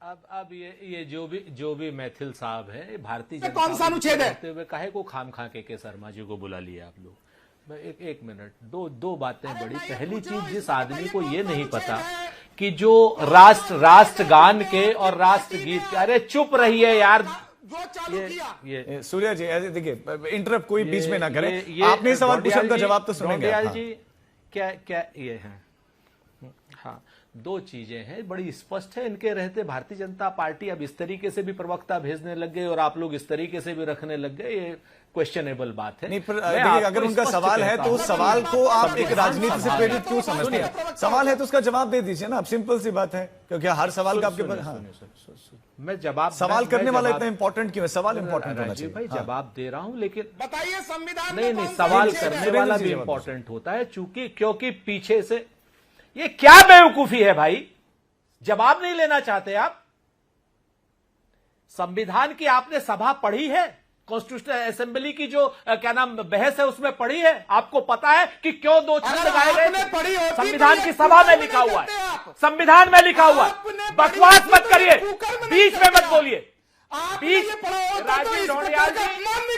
अब ये जो भी मैथिल साहब है, भारतीय जनता कौन सा अनुच्छेद है? काहे को खाम खा के शर्मा जी को बुला लिया आप लोग? एक मिनट, दो बातें बड़ी। पहली चीज, जिस आदमी को ये नहीं पता कि जो राष्ट्रगान के और राष्ट्रगीत के, अरे चुप रहिए यार। ये सूर्या जी देखिए, इंटरप्ट कोई बीच में ना करें। आपने सवाल पूछा, उनका जवाब तो सुनेंगे। हाँ। जी क्या ये है? हाँ, दो चीजें हैं, बड़ी स्पष्ट है। इनके रहते भारतीय जनता पार्टी अब इस तरीके से भी प्रवक्ता भेजने लग गए और आप लोग इस तरीके से भी रखने लग गए, ये क्वेश्चनेबल बात है। नहीं, पर देखिए, अगर उनका सवाल है तो उस सवाल को आप एक राजनीति से प्रेरित क्यों समझते हैं? सवाल है तो उसका जवाब दे दीजिए ना, अब सिंपल सी बात है, क्योंकि हर सवाल का आपके पास मैं जवाब, सवाल करने वाला इतना इंपॉर्टेंट क्यों है? सवाल इंपॉर्टेंट होना चाहिए भाई। जवाब दे रहा हूं, लेकिन बताइए संविधान नहीं, सवाल करने वाला भी इंपॉर्टेंट होता है, क्योंकि पीछे से ये क्या बेवकूफी है भाई? जवाब नहीं लेना चाहते आप? संविधान की आपने सभा पढ़ी है? कॉन्स्टिट्यूशनल असेंबली की जो क्या नाम बहस है उसमें पढ़ी है? आपको पता है कि क्यों दो छंद गाए गए? संविधान की सभा में लिखा हुआ है, संविधान में लिखा हुआ है। बकवास मत करिए, बीच में मत बोलिए। राजीव ढोंडियाल जी,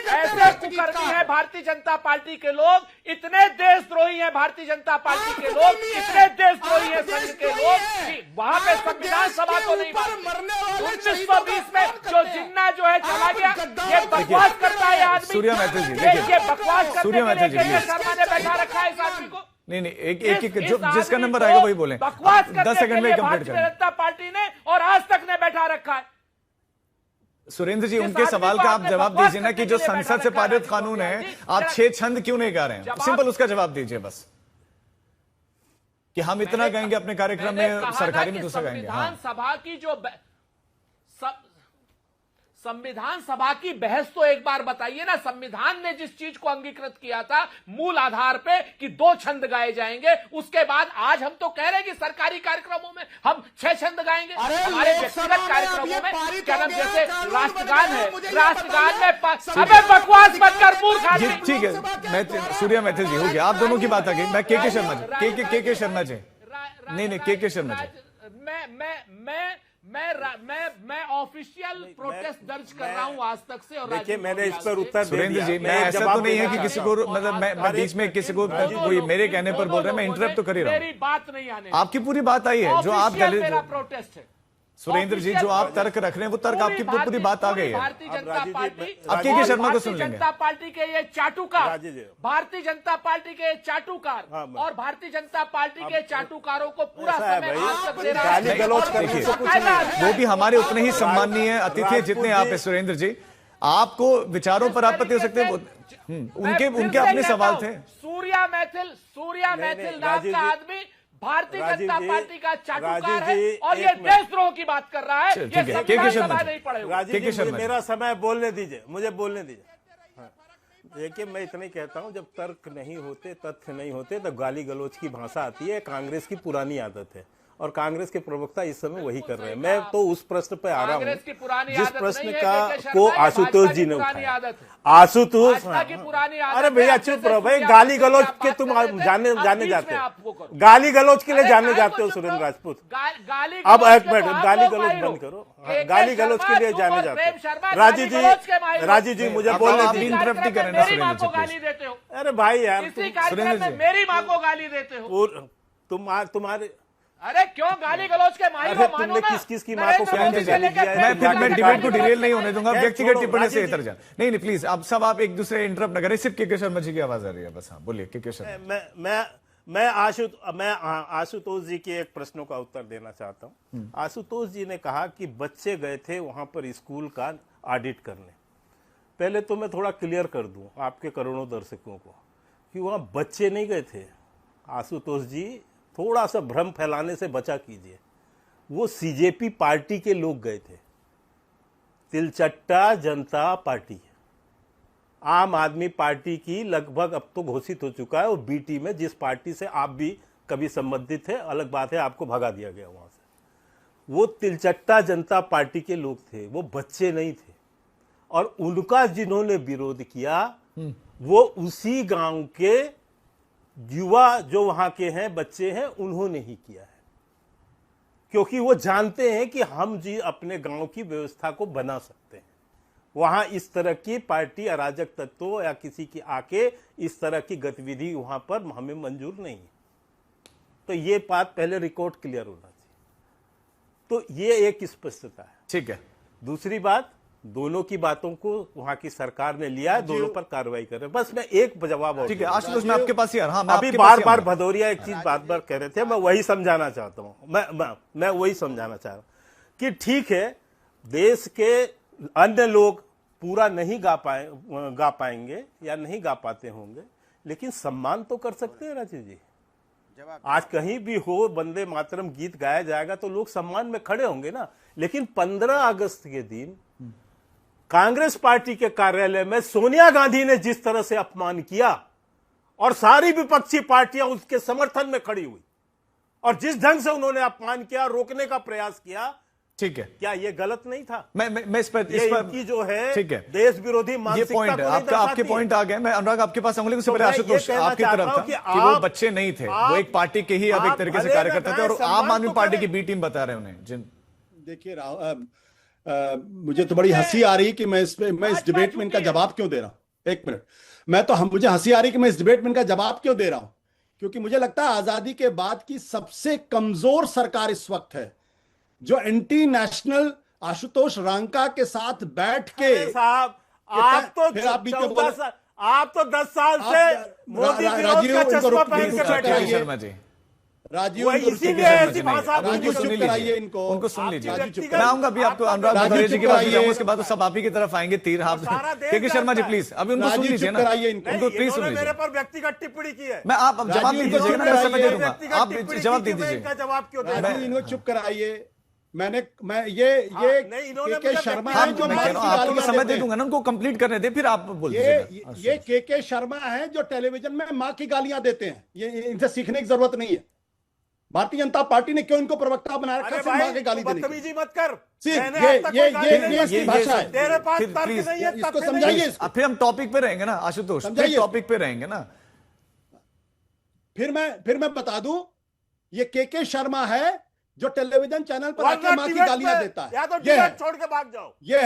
ऐसे कुकर्मी है भारतीय जनता पार्टी के लोग, इतने देशद्रोही है भारतीय जनता पार्टी के लोग, इतने देशद्रोही है संघ के लोग कि वहां पे संविधान सभा को नहीं मानते। 1920 में जो जिन्ना जो है चला गया, ये बकवास करता है आदमी। सूर्या मैथिल जी, ये बकवास करने के लिए शर्मा ने बैठा रखा है इस आदमी को। नहीं, एक जो जिसका नंबर आएगा वही बोले। बकवास 10 सेकंड में कंप्लीट भारतीय जनता पार्टी ने और आज तक ने बैठा रखा है। सुरेंद्र जी, उनके सवाल का आप जवाब दीजिए ना कि जो संसद से पारित कानून है, आप 6 छंद क्यों नहीं गा रहे हैं? सिंपल उसका जवाब दीजिए बस, कि हम इतना गाएंगे अपने कार्यक्रम में, सरकारी में दूसरा गाएंगे। संविधान सभा की जो संविधान सभा की बहस तो एक बार बताइए ना। संविधान ने जिस चीज को अंगीकृत किया था मूल आधार पे कि 2 छंद गाए जाएंगे, उसके बाद आज हम तो कह रहे हैं कि सरकारी कार्यक्रमों में हम 6 छंद गाएंगे। हमारे व्यक्तिगत कार्यक्रमों में क्या नाम, जैसे राष्ट्रगान है, राष्ट्रगान में अबे बकवास मत कर मूर्ख आदमी। ठीक है, सूर्या मैथिल जी, हो गया, आप दोनों की बात आ गई। मैं के शर्मा जी, के शर्मा जी, नहीं, के शर्मा जी, मैं ऑफिशियल प्रोटेस्ट दर्ज कर रहा हूं आज तक से। और देखिए, मैंने इस पर उत्तर दे सुरेंद्र जी, मैं ऐसा तो नहीं है कि किसी को, मतलब मैं बीच में किसी को कोई मेरे कहने पर बोल रहे हैं, मैं इंटरप्ट तो कर ही रहा हूं। मेरी बात नहीं आने, आपकी पूरी बात आई है, जो आप मेरा प्रोटेस्ट है। सुरेंद्र जी, जो आप तर्क रख रहे हैं वो तर्क आपकी पूरी बात आ गई है। भारतीय जनता पार्टी, अब के शर्मा को सुन लेंगे। जनता पार्टी के ये चाटुकार, भारतीय जनता पार्टी के चाटुकार और भारतीय जनता पार्टी के चाटुकारों को पूरा समय दे रहा है। वो भी हमारे उतने ही सम्माननीय अतिथि है जितने आप है। सुरेंद्र जी, आपको विचारों पर आपत्ति हो सकते हैं, उनके अपने सवाल थे। सूर्या मैथिल नाम का आदमी भारतीय जनता पार्टी का चाटुकार है और ये देशद्रोह की बात कर रहा है। ये संविधान सभा नहीं पढ़ेगा। राजीव जी, मेरा समय बोलने दीजिए, मुझे बोलने दीजिए। देखिए, मैं इतना ही कहता हूं, जब तर्क नहीं होते, तथ्य नहीं होते, तो गाली गलौज की भाषा आती है। कांग्रेस की पुरानी आदत है और कांग्रेस के प्रवक्ता इस समय वही कर रहे हैं। मैं तो उस प्रश्न पे आ रहा हूँ जिस प्रश्न को आशुतोष जी ने उठाया। आशुतोष, अरे भैया चुप रहो भाई, गाली गलौज के तुम जाने जाते हो, गाली गलौज के लिए जाने जाते हो सुरेंद्र राजपूत। अब एक मिनट, गाली गलौज बंद करो। गाली गलौज के लिए जाने जाते हो। राजीव जी मुझे बोलने दीजिए। अरे भाई यार, मेरी माँ को गाली देते हो तुम्हारे, अरे क्यों गाली गलौज के माही को मानो ना? किस की माँ को क्या मैं डिबेट को डिरेल नहीं होने दूंगा, व्यक्तिगत टिप्पणी से इतर जा। नहीं प्लीज, आप सब आप एक दूसरे इंटरप्ट न करें। सिर्फ के शर्मा जी की आवाज आ रही है बस। हाँ बोलिए के शर्मा। मैं आशुतोष जी के एक प्रश्नों का उत्तर देना चाहता हूँ। आशुतोष जी ने कहा कि बच्चे गए थे वहां पर स्कूल का ऑडिट करने। पहले तो मैं थोड़ा क्लियर कर दूं आपके करोड़ों दर्शकों को कि वहां बच्चे नहीं गए थे। आशुतोष जी, थोड़ा सा भ्रम फैलाने से बचा कीजिए। वो सीजेपी पार्टी के लोग गए थे। तिलचट्टा जनता पार्टी, आम आदमी पार्टी की लगभग अब तो घोषित हो चुका है। और बीटी में जिस पार्टी से आप भी कभी संबंधित थे, अलग बात है, आपको भगा दिया गया वहां से। वो तिलचट्टा जनता पार्टी के लोग थे, वो बच्चे नहीं थे। और उनका जिन्होंने विरोध किया वो उसी गांव के युवा जो वहां के हैं, बच्चे हैं, उन्होंने ही किया है। क्योंकि वो जानते हैं कि हम जी अपने गांव की व्यवस्था को बना सकते हैं। वहां इस तरह की पार्टी अराजक तत्वों या किसी की आके इस तरह की गतिविधि वहां पर हमें मंजूर नहीं है। तो ये बात पहले रिकॉर्ड क्लियर होना चाहिए। तो ये एक स्पष्टता है। ठीक है। दूसरी बात, दोनों की बातों को वहां की सरकार ने लिया है, दोनों पर कार्रवाई कर रहे हैं। बस मैं एक जवाब और, ठीक है आशुतोष, मैं आपके पास ही आ रहा हूं। अभी बार बार भदौरिया एक चीज बार बार कह रहे थे, मैं वही समझाना चाहता हूं। मैं वही समझाना चाह रहा हूं कि ठीक है, देश के अन्य लोग पूरा नहीं गा पाएंगे या नहीं गा पाते होंगे, लेकिन सम्मान तो कर सकते हैं राजीव जी। आज कहीं भी हो वंदे मातरम गीत गाया जाएगा तो लोग सम्मान में खड़े होंगे ना। लेकिन 15 अगस्त के दिन कांग्रेस पार्टी के कार्यालय में सोनिया गांधी ने जिस तरह से अपमान किया और सारी विपक्षी पार्टियां उसके समर्थन में खड़ी हुई और जिस ढंग से उन्होंने अपमान किया, रोकने का प्रयास किया, ठीक है, क्या ये गलत नहीं था? मैं इस पर इनकी जो है, ठीक है, देश विरोधी ये मानसिकता पॉइंट है आपका, आपके पॉइंट आ गए। मैं अनुराग आपके पास आऊंगा, उससे पहले आशुतोष आपकी तरफ था कि वो बच्चे नहीं थे, वो एक पार्टी के ही अब एक तरीके से कार्यकर्ता थे और आम आदमी पार्टी की बी टीम बता रहे उन्हें। जिन देखिए मुझे तो बड़ी हंसी आ रही कि मैं इस डिबेट में इनका जवाब क्यों दे रहा हूं। एक मिनट, मुझे हंसी आ रही कि मैं इस डिबेट में इनका जवाब क्यों दे रहा हूं, क्योंकि मुझे लगता है आजादी के बाद की सबसे कमजोर सरकार इस वक्त है, जो एंटी नेशनल आशुतोष रांका के साथ बैठ के। साहब आप तो 10 साल से मोदी विरोध का चश्मा पहन के बैठे हैं। शर्मा जी, राजीव, इसीलिए ऐसी भाषा कराइए इनको, उनको सुन लीजिए। मैं आऊंगा अभी आपको अनुराग भदौरिया जी के पास जाऊंगा, उसके बाद तो सब आप ही की तरफ आएंगे तीर। आप के शर्मा जी प्लीज अभी उनको सुन लीजिए ना, उनको प्लीज सुन लीजिए। मेरे पर व्यक्तिगत टिप्पणी की है, मैं आप जवाब नहीं दीजिएगा ना, मैं समय दे दूंगा, आप जवाब दे दीजिए। जवाब क्यों दे? इनको चुप कराइए। के शर्मा है जो आपको समय दे दूंगा ना, उनको कंप्लीट करने दे, फिर आप बोल दीजिएगा। ये के शर्मा है जो टेलीविजन में मां की गालियां देते हैं। ये इनसे सीखने की जरूरत नहीं है। भारतीय जनता पार्टी ने क्यों इनको प्रवक्ता बना रखा है? मां की गाली देने की। बदतमीजी मत कर। ये इसकी भाषा है। तेरे पास तर्क नहीं है, इसको समझाइए। फिर हम टॉपिक पे रहेंगे ना आशुतोष, टॉपिक पे रहेंगे ना। फिर मैं बता दूं, ये के शर्मा है जो टेलीविजन चैनल पर आके मां की गालियां देता है। या तो डिबेट छोड़ के भाग जाओ। ये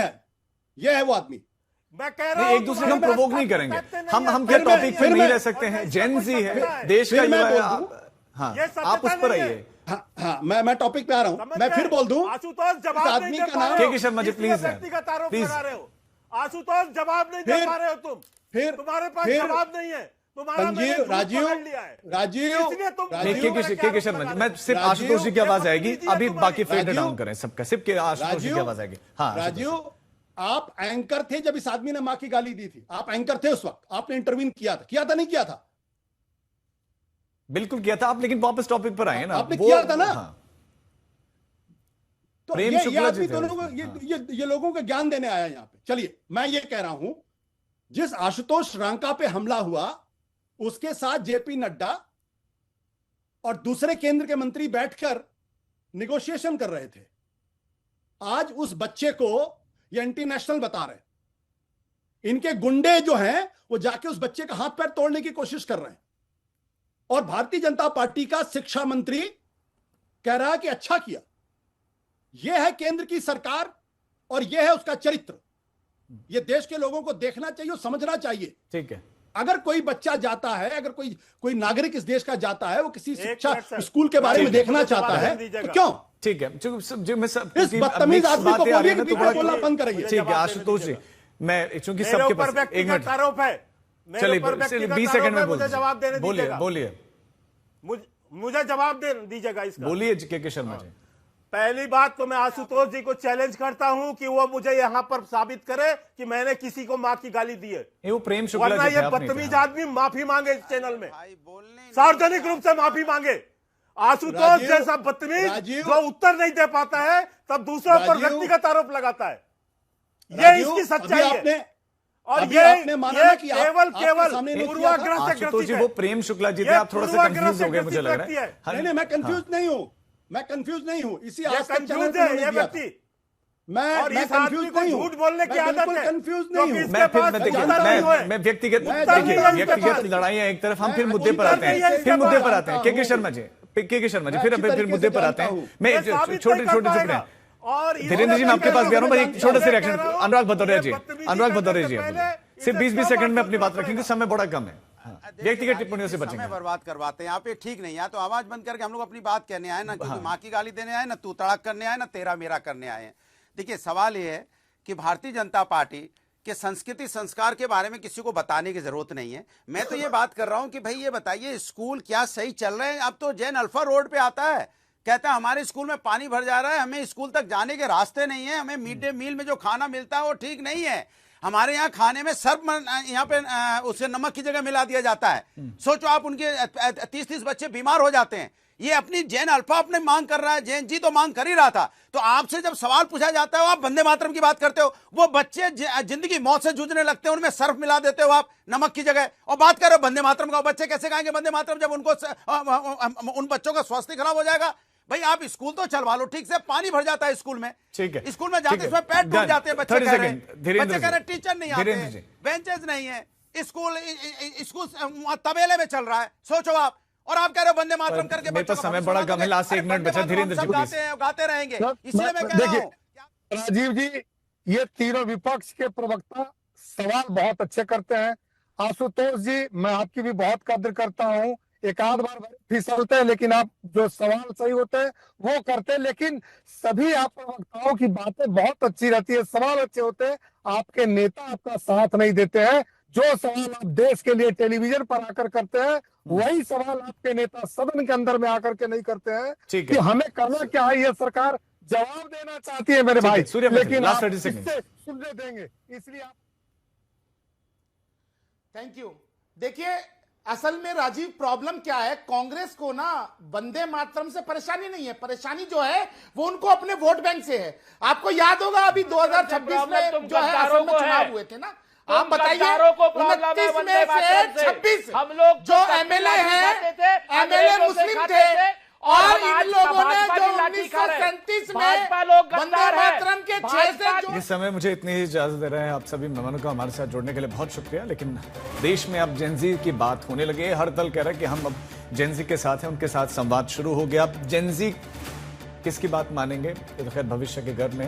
है वो आदमी। मैं कह रहा हूं एक दूसरे को हम प्रोवोक नहीं करेंगे। हम क्या टॉपिक पे नहीं रह सकते हैं? जेन जी है, देश का युवा है। हाँ, आप उस पर आइए। हाँ, मैं टॉपिक पे आ रहा हूं। मैं फिर बोल दूं, आशुतोष जवाब आदमी का नाम के शर्मा जी प्लीज व्यक्तिगत आरोप लगा रहे हो। आशुतोष जवाब नहीं दे पा रहे हो तुम, तुम्हारे पास जवाब नहीं है। राजीव, के शर्मा जी, मैं सिर्फ आशुतोष जी की आवाज आएगी अभी, बाकी फेड डाउन करें सबका, सिर्फ के आशुतोष जी की आवाज आएगी। हाँ राजीव, आप एंकर थे जब इस आदमी ने मां की गाली दी थी। आप एंकर थे उस वक्त, आपने इंटरवीन किया था नहीं किया था? बिल्कुल किया था आप, लेकिन वापस टॉपिक पर आए ना, आपने किया था ना। हाँ। तो ये लोगों को ज्ञान देने आया यहां पे। चलिए, मैं ये कह रहा हूं, जिस आशुतोष रांका पे हमला हुआ, उसके साथ जेपी नड्डा और दूसरे केंद्र के मंत्री बैठकर निगोशिएशन कर रहे थे। आज उस बच्चे को ये एंटी नेशनल बता रहे। इनके गुंडे जो हैं वो जाके उस बच्चे का हाथ पैर तोड़ने की कोशिश कर रहे हैं। और भारतीय जनता पार्टी का शिक्षा मंत्री कह रहा है कि अच्छा किया। यह है केंद्र की सरकार और यह है उसका चरित्र। यह देश के लोगों को देखना चाहिए और समझना चाहिए। ठीक है, अगर कोई बच्चा जाता है, अगर कोई नागरिक इस देश का जाता है, वो किसी शिक्षा स्कूल के बारे में देखना चाहता है, तो क्यों? ठीक है, जो मैं सब इस बदतमीज आदमी को बोलिए कि बीच में बोलना बंद करिए। ठीक है आशुतोष जी, मैं चूंकि सबके पास एक मिनट आरोप है, चलिए 20 सेकंड में मुझे जवाब देने दीजिएगा। बोलिए, मुझे जवाब दे दीजिएगा इसका। बोलिए के शर्मा जी। पहली बात तो मैं आशुतोष जी को चैलेंज करता हूं कि वो मुझे यहां पर साबित करे कि मैंने किसी को मां की गाली दी है। वो प्रेम शुक्ला वरना ये बदतमीज आदमी माफी मांगे इस चैनल में, सार्वजनिक रूप से माफी मांगे। आशुतोष जैसा बदतमीज जो उत्तर नहीं दे पाता है, तब दूसरों पर व्यक्तिगत आरोप लगाता है। ये इसकी सच्चाई है। और ये केवल पूर्वाग्रह से जी, वो प्रेम शुक्ला जी थे, आप थोड़ा सा कंफ्यूज हो गए मुझे लग रहा है। नहीं, मैं कंफ्यूज नहीं हूं, मैं कंफ्यूज नहीं हूं। इसी आज तक कंफ्यूज है ये व्यक्ति। मैं कंफ्यूज नहीं हूं, झूठ बोलने की आदत है। कंफ्यूज नहीं हूं। मैं व्यक्तिगत लड़ाइयां एक तरफ, हम फिर मुद्दे पर आते हैं, के शर्मा जी के शर्मा जी, फिर अच्छी फिर तरीके मुद्दे से पर आते जानता हैं। हूं। मैं ये साबित छोटे नहीं कर छोटे चुप पाएगा। रहे। और धीरेन्द्र जी, मैं आपके पास भी आ रहा हूँ, बस एक छोटे से रिएक्शन। कह रहा हूं, अनुराग भदौरिया जी, बदतमीजी अनुराग करने भदौरिया से जी, आप पहले बोलिए। सिर्फ इसे 20-20 क्यों सेकंड में बात अपनी बात करना रखेंगे, समय बड़ा कम है। व्यक्तिगत टिप्पणियों से बचेंगे। समय बर्बाद करवाते हैं आप, ये ठीक नहीं है। तो आवाज बंद करके हम लोग अपनी बात कहने आए ना, क्योंकि माँ की गाली देने आए ना, तू तड़क करने आए ना, तेरा मेरा करने आए हैं। देखिए, सवाल ये है कि भारतीय जनता पार्टी के संस्कृति संस्कार के बारे में किसी को बताने की जरूरत नहीं है। मैं तो ये बात कर रहा हूं कि भाई ये बताइए, स्कूल क्या सही चल रहे हैं? अब तो जैन अल्फा रोड पे आता है, कहता है हमारे स्कूल में पानी भर जा रहा है, हमें स्कूल तक जाने के रास्ते नहीं है, हमें मिड डे मील में जो खाना मिलता है वो ठीक नहीं है, हमारे यहाँ खाने में सर्फ यहाँ पे उसे नमक की जगह मिला दिया जाता है। सोचो आप, उनके 30-30 बच्चे बीमार हो जाते हैं। ये अपनी जैन अल्फा अपने मांग कर रहा है, जैन जी तो मांग कर ही रहा था। तो आपसे जब सवाल पूछा जाता है, आप वंदे मातरम की बात करते हो, वो बच्चे जिंदगी मौत से जूझने लगते हैं, उनमें सर्फ मिला देते हो आप नमक की जगह, और बात कर रहे हो वंदे मातरम का। बच्चे कैसे गाएंगे वंदे मातरम जब उनको उन बच्चों का स्वास्थ्य खराब हो जाएगा? भाई आप स्कूल तो चलवा लो ठीक से, पानी भर जाता है स्कूल में, ठीक है, स्कूल में जाते इसमें पेट टूट जाते हैं, बच्चे कह रहे हैं टीचर नहीं आते, बेंचेस नहीं है, स्कूल तबेले में चल रहा है। सोचो आप, और आप कह रहे हो वंदे मातरम करके। मेरे पास समय बड़ा कम है, लास्ट से 1 मिनट बचा। धीरेन्द्र जी, गाते रहेंगे, इसलिए मैं कह रहा हूं। राजीव जी, ये तीनों विपक्ष के प्रवक्ता सवाल बहुत अच्छे करते हैं। आशुतोष जी, मैं आपकी भी बहुत कद्र करता हूँ, एक आध बार फिसलते हैं, लेकिन आप जो सवाल सही होते हैं वो करते हैं। लेकिन सभी आप प्रवक्ताओं की बातें बहुत अच्छी रहती है, सवाल अच्छे होते हैं, आपके नेता आपका साथ नहीं देते हैं। जो सवाल आप देश के लिए टेलीविजन पर आकर करते हैं, वही सवाल आपके नेता सदन के अंदर में आकर के नहीं करते हैं कि हमें करना क्या है। ये सरकार जवाब देना चाहती है मेरे भाई, लेकिन आप इससे सुनने देंगे, इसलिए आप। Thank you. देखिए, असल में राजीव प्रॉब्लम क्या है, कांग्रेस को ना वंदे मातरम से परेशानी नहीं है, परेशानी जो है वो उनको अपने वोट बैंक से है। आपको याद होगा अभी 2026 में जो है असम में चुनाव हुए थे ना, आप बताइए 29 में से 26 हम लोग जो एमएलए हैं, एमएलए मुस्लिम थे, और इन लोगों ने जो 1937 में वंदे मातरम के 6 से इस समय मुझे इतनी ही इजाजत दे रहे हैं। आप सभी मेहमानों का हमारे साथ जुड़ने के लिए बहुत शुक्रिया। लेकिन देश में अब जेनजी की बात होने लगी है, हर दल कह रहा है कि हम अब जेनजी के साथ हैं, उनके साथ संवाद शुरू हो गया। अब जेनजी किसकी बात मानेंगे, ये तो खैर भविष्य के घर में